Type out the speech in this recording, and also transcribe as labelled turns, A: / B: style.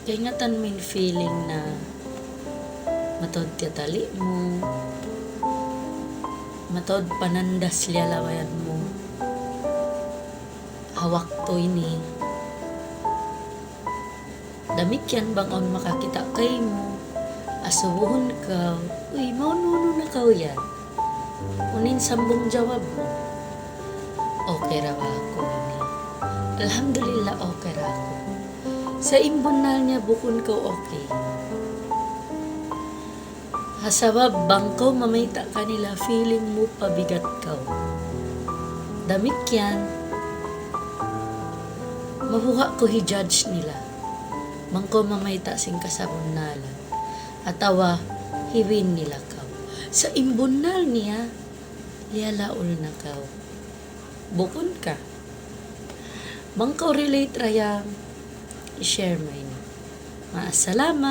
A: Kaya nga tan main feeling na matod ti tali mo, matod panandas liya lawayan mo, hawak to ini. Damit yan bang on makakita kay mo, asubuhon ka, uy, maununo na ka yan. Unin sambong jawab mo, okay ra ba ako ini? Alhamdulillah, okay ra ako. Sa imbonal niya bukon ko okay. Hasabab bangko mamayta kanila feeling mo pabigat ka. Damit yan, mabuha ko hi-judge nila. Bangko mamayta sing kasabunalan. Atawa, hiwin nila ka. Sa imbonal niya, liyalaol na ka. Bukon ka. Bangko relate rayang i-share mo ini. Maasalamat.